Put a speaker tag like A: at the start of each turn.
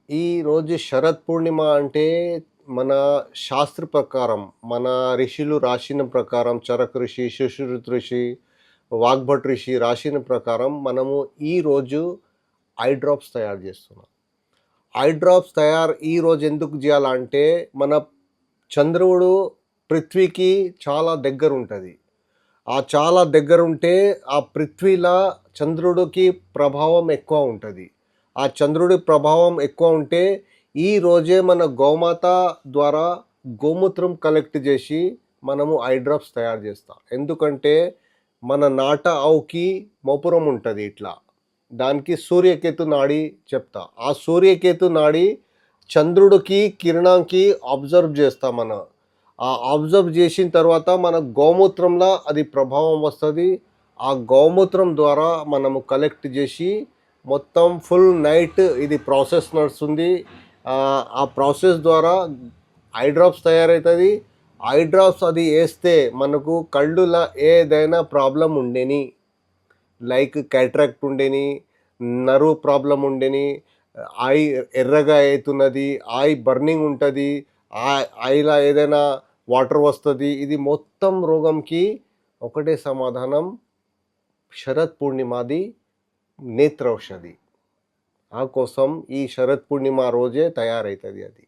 A: ఈరోజు శరత్ పూర్ణిమ అంటే మన శాస్త్ర ప్రకారం, మన ఋషులు రాసిన ప్రకారం చరక ఋషి, సుశ్రుత ఋషి, వాగ్భట్ ఋషి రాసిన ప్రకారం మనము ఈరోజు ఐ డ్రాప్స్ తయారు చేస్తున్నాం. ఐ డ్రాప్స్ ఈరోజు ఎందుకు చేయాలంటే మన చంద్రుడు పృథ్వీకి చాలా దగ్గర ఉంటుంది. ఆ చాలా దగ్గరుంటే ఆ పృథ్వీలా చంద్రుడికి ప్రభావం ఎక్కువ ఉంటుంది. ఆ చంద్రుడి ప్రభావం ఎక్కువ ఉంటే ఈ రోజే మన గోమాత ద్వారా గోమూత్రం కలెక్ట్ చేసి మనము ఐ డ్రాప్స్ తయారు చేస్తాం. ఎందుకంటే మన నాట ఆవుకి మోపురం ఉంటుంది ఇట్లా, దానికి సూర్యకేతు నాడి చెప్తా. ఆ సూర్యకేతు నాడి చంద్రుడికి కిరణానికి అబ్జర్వ్ చేస్తాం మనం. ఆ అబ్జర్వ్ చేసిన తర్వాత మన గోమూత్రంలో అది ప్రభావం వస్తుంది. ఆ గోమూత్రం ద్వారా మనము కలెక్ట్ చేసి మొత్తం ఫుల్ నైట్ ఇది ప్రాసెస్ నడుస్తుంది. ఆ ప్రాసెస్ ద్వారా ఐ డ్రాప్స్ తయారవుతుంది. ఐ డ్రాప్స్ అది వేస్తే మనకు కళ్ళులా ఏదైనా ప్రాబ్లం ఉండేని, లైక్ క్యాట్రాక్ట్ ఉండేని, నర్వ్ ప్రాబ్లం ఉండేని, ఐ ఎర్రగా అవుతున్నది, ఐ బర్నింగ్ ఉంటుంది, ఐలా ఏదైనా వాటర్ వస్తుంది, ఇది మొత్తం రోగంకి ఒకటే సమాధానం శరత్ పూర్ణిమాది నేత్ర ఔషధి. ఆ కోసం ఈ శరత్ పూర్ణిమ రోజే తయారవుతుంది అది.